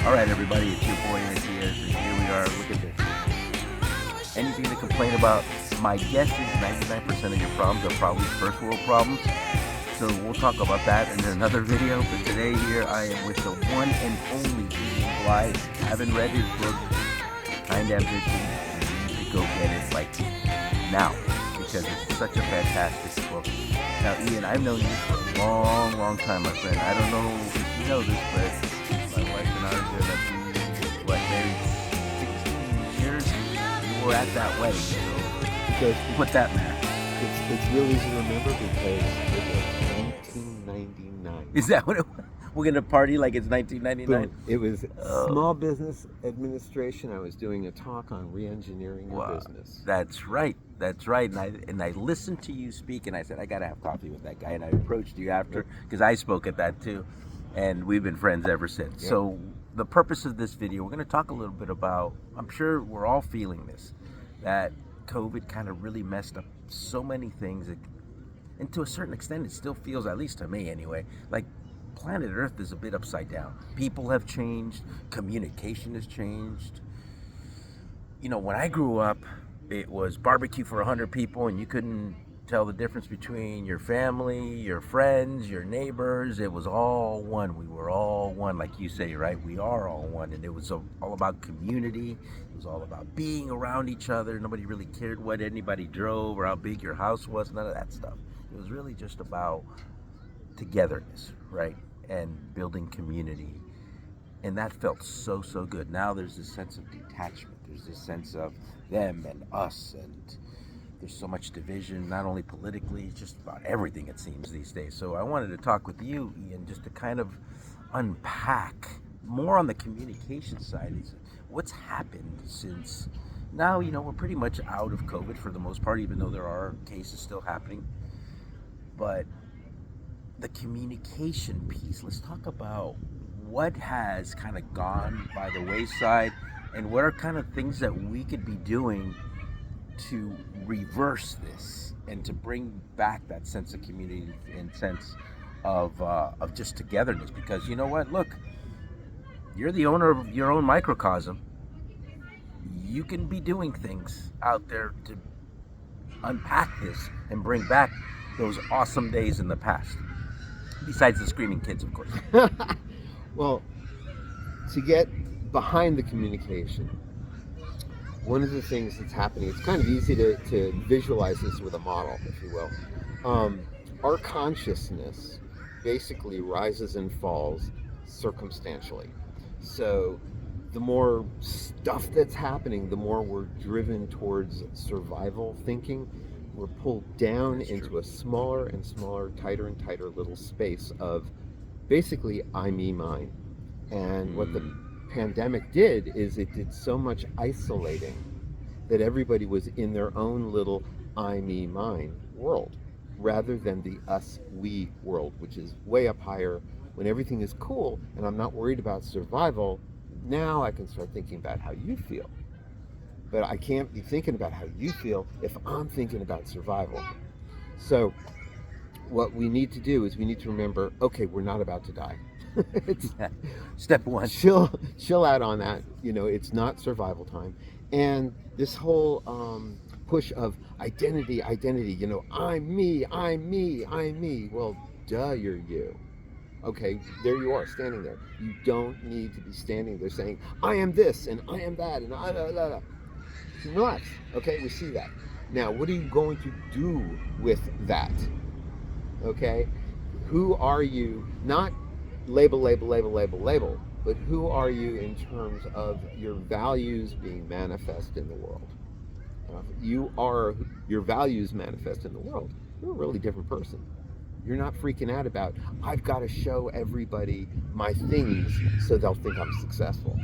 All right, everybody, it's your boy Diaz, and here we are. Look at this. Anything to complain about? My guess is 99% of your problems are probably first world problems. So we'll talk about that in another video. But today here I am with the one and only Ian Blythe. Haven't read his book, Kind Ambition. You need to go get it like now because it's such a fantastic book. Now, Ian, I've known you for a long, long time, my friend. I don't know if you know this, but my wife and I are going to be, married 16 years. We were at that wedding, so put that math. It's real easy to remember because it was 1999. Is that what it was? We're going to party like it's 1999? It was Small Business Administration. I was doing a talk on re-engineering your business. That's right. And I listened to you speak, and I said, I got to have coffee with that guy. And I approached you after, because I spoke at that too. And we've been friends ever since. Yep. So the purpose of this video, we're going to talk a little bit about, I'm sure we're all feeling this, that COVID kind of really messed up so many things. And to a certain extent, it still feels, at least to me anyway, like planet Earth is a bit upside down. People have changed. Communication has changed. You know, when I grew up, it was barbecue for 100 people, and you couldn't tell the difference between your family, your friends, your neighbors. It was all one. We were all one, like you say, right? We are all one. And it was all about community. It was all about being around each other. Nobody really cared what anybody drove or how big your house was, none of that stuff. It was really just about togetherness, right? And building community. And that felt so, so good. Now there's this sense of detachment. There's this sense of them and us, and there's so much division, not only politically, just about everything it seems these days. So I wanted to talk with you, Ian, just to kind of unpack more on the communication side. What's happened since now, you know, we're pretty much out of COVID for the most part, even though there are cases still happening. But the communication piece, let's talk about what has kind of gone by the wayside and what are kind of things that we could be doing to reverse this and to bring back that sense of community and sense of just togetherness. Because you know what, look, you're the owner of your own microcosm. You can be doing things out there to unpack this and bring back those awesome days in the past. Besides the screaming kids, of course. Well, to get behind the communication, one of the things that's happening, it's kind of easy to visualize this with a model, if you will. Our consciousness basically rises and falls circumstantially. So the more stuff that's happening, the more we're driven towards survival thinking. We're pulled down into a smaller and smaller, tighter and tighter little space of basically I, me, mine. And what the pandemic did is it did so much isolating that everybody was in their own little I, me, mine world rather than the us, we world, which is way up higher when everything is cool and I'm not worried about survival. Now I can start thinking about how you feel. But I can't be thinking about how you feel if I'm thinking about survival. So what we need to do is we need to remember, okay, we're not about to die. It's Step one. Chill out on that. You know, it's not survival time. And this whole push of identity, you know, I'm me. Well, duh, you're you. Okay, there you are, standing there. You don't need to be standing there saying, I am this and I am that and I. Relax. Okay, we see that. Now, what are you going to do with that? Okay, who are you? Not label, but who are you in terms of your values being manifest in the world? You are your values manifest in the world. You're a really different person. You're not freaking out about, I've got to show everybody my things so they'll think I'm successful.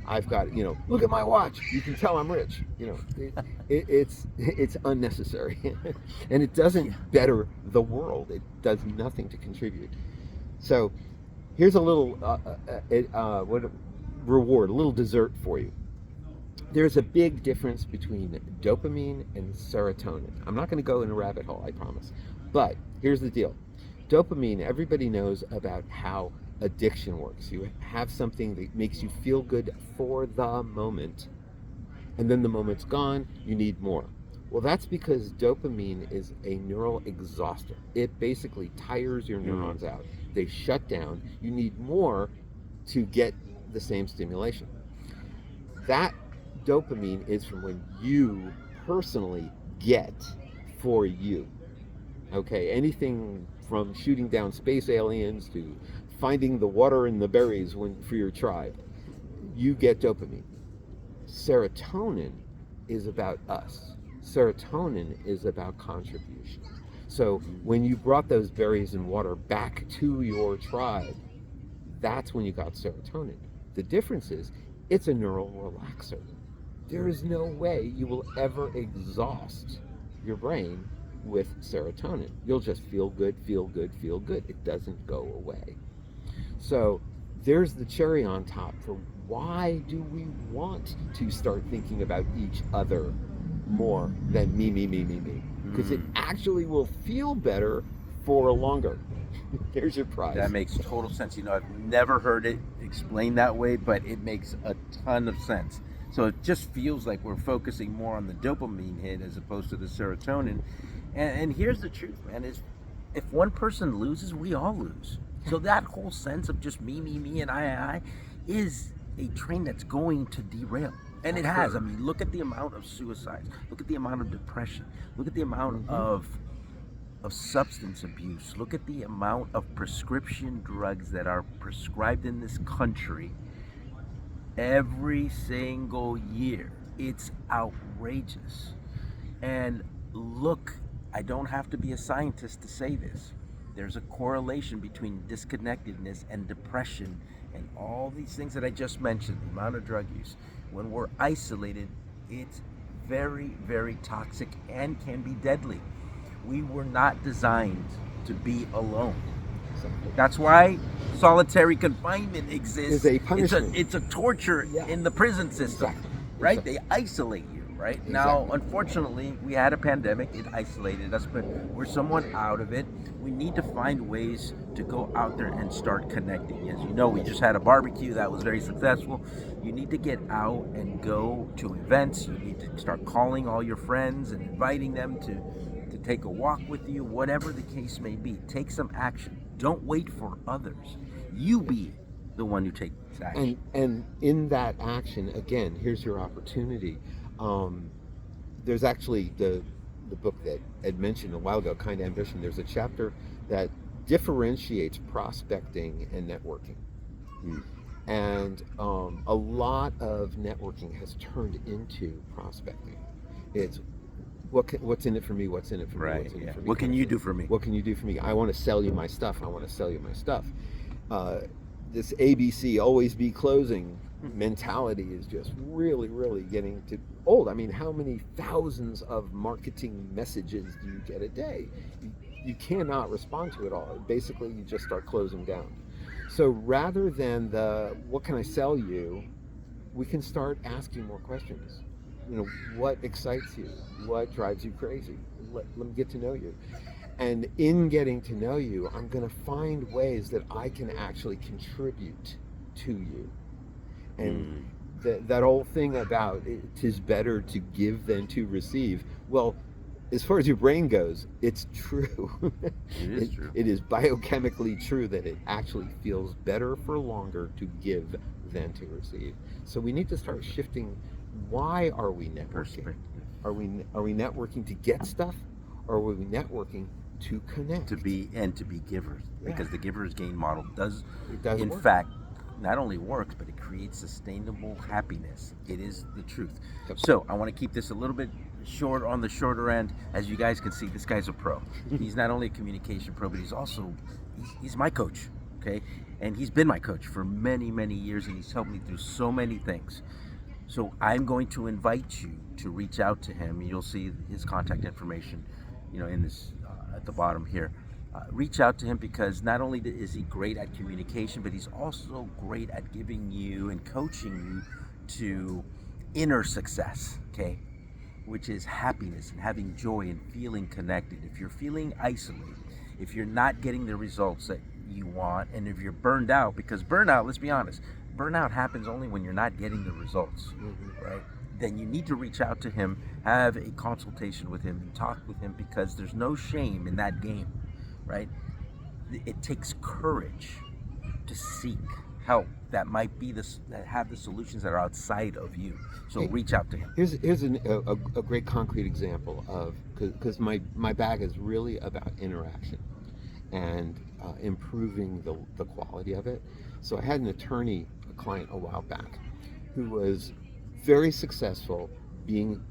I've got, you know, look at my watch. You can tell I'm rich. You know, it's unnecessary, and it doesn't better the world. It does nothing to contribute. So, here's a little reward, a little dessert for you. There's a big difference between dopamine and serotonin. I'm not going to go in a rabbit hole, I promise. But here's the deal. Dopamine, everybody knows about how addiction works. You have something that makes you feel good for the moment, and then the moment's gone, you need more. Well, that's because dopamine is a neural exhauster. It basically tires your neurons out. They shut down. You need more to get the same stimulation. That dopamine is from when you personally get for you. Okay, anything from shooting down space aliens to finding the water and the berries for your tribe, you get dopamine. Serotonin is about us. Serotonin is about contribution. So when you brought those berries and water back to your tribe, that's when you got serotonin. The difference is it's a neural relaxer. There is no way you will ever exhaust your brain with serotonin. You'll just feel good, feel good, feel good. It doesn't go away. So there's the cherry on top for why do we want to start thinking about each other more than me, me, me, me, me? Because it actually will feel better for longer. There's your prize. That makes total sense. You know, I've never heard it explained that way, but it makes a ton of sense. So it just feels like we're focusing more on the dopamine hit as opposed to the serotonin. And here's the truth, man, is if one person loses, we all lose. So that whole sense of just me, and I is a train that's going to derail. And it has. I mean, look at the amount of suicides. Look at the amount of depression. Look at the amount of substance abuse. Look at the amount of prescription drugs that are prescribed in this country every single year. It's outrageous. And look, I don't have to be a scientist to say this. There's a correlation between disconnectedness and depression and all these things that I just mentioned, the amount of drug use. When we're isolated, it's very, very toxic and can be deadly. We were not designed to be alone. That's why solitary confinement exists. It's a punishment. It's a torture in the prison system, right? Exactly. They isolate you, right? Exactly. Now, unfortunately, we had a pandemic. It isolated us, but we're somewhat out of it. We need to find ways to go out there and start connecting. As you know, we just had a barbecue that was very successful. You need to get out and go to events. You need to start calling all your friends and inviting them to take a walk with you, whatever the case may be. Take some action. Don't wait for others. You be the one who takes action. And in that action, again, here's your opportunity. There's actually the book that Ed mentioned a while ago, Kind Ambition. There's a chapter that differentiates prospecting and networking. And a lot of networking has turned into prospecting. It's what's in it for me? What's in it for me? Right. What's in it for me? What can you do for me? What can you do for me? I want to sell you my stuff. I want to sell you my stuff. This ABC, always be closing mentality is just really, really getting to old. I mean, how many thousands of marketing messages do you get a day? You cannot respond to it all. Basically, you just start closing down. So rather than what can I sell you, we can start asking more questions. You know, what excites you? What drives you crazy? Let me get to know you. And in getting to know you, I'm going to find ways that I can actually contribute to you. And that whole thing about it is better to give than to receive. Well, as far as your brain goes, it's true. It is true. It is biochemically true that it actually feels better for longer to give than to receive. So we need to start shifting. Why are we networking? Are we networking to get stuff, or are we networking to connect? To be givers, because the giver's gain model does in work. fact not only works, but it creates sustainable happiness. It is the truth. Yep. So I want to keep this a little bit short, on the shorter end. As you guys can see, this guy's a pro. He's not only a communication pro, but he's my coach. Okay, and he's been my coach for many, many years, and he's helped me through so many things. So I'm going to invite you to reach out to him. You'll see his contact information, in this at the bottom here. Reach out to him, because not only is he great at communication, but he's also great at giving you and coaching you to inner success, okay? Which is happiness and having joy and feeling connected. If you're feeling isolated, if you're not getting the results that you want, and if you're burned out, because burnout, let's be honest, burnout happens only when you're not getting the results, right? Then you need to reach out to him, have a consultation with him, and talk with him, because there's no shame in that game, right? It takes courage to seek help that might be this, that have the solutions that are outside of you. So reach out to him. Here's a great concrete example of, because my bag is really about interaction and improving the quality of it. So I had an attorney, a client a while back, who was very successful being,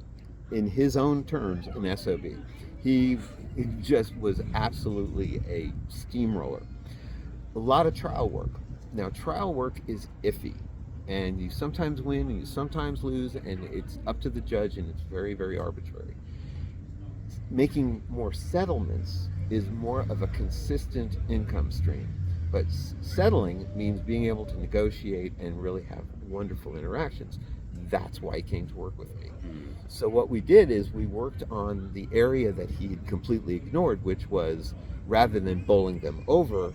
in his own terms, an SOB. He just was absolutely a steamroller. A lot of trial work. Now, trial work is iffy, and you sometimes win and you sometimes lose, and it's up to the judge, and it's very, very arbitrary. Making more settlements is more of a consistent income stream, but settling means being able to negotiate and really have wonderful interactions. That's why he came to work with me. So what we did is we worked on the area that he had completely ignored, which was, rather than bowling them over,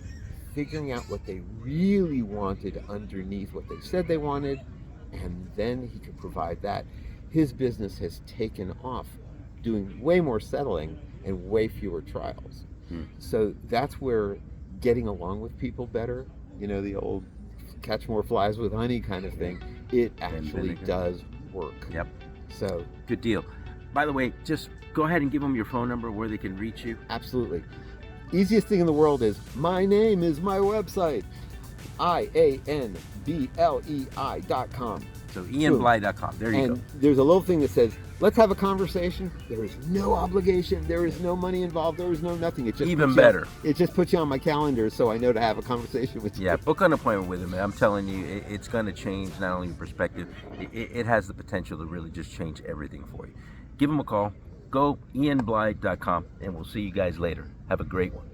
figuring out what they really wanted underneath what they said they wanted, and then he could provide that. His business has taken off, doing way more settling and way fewer trials. So that's where getting along with people better, the old catch more flies with honey kind of thing, it actually does work. Yep. So good deal. By the way, just go ahead and give them your phone number where they can reach you. Absolutely. Easiest thing in the world is, my name is my website, IANBLEI.com. So ianblei.com. There you go. And there's a little thing that says, let's have a conversation. There is no obligation. There is no money involved. There is no nothing. It just even better. It just puts you on my calendar so I know to have a conversation with you. Yeah, book an appointment with him. I'm telling you, it's going to change not only your perspective, it has the potential to really just change everything for you. Give him a call. Go ianblei.com, and we'll see you guys later. Have a great one.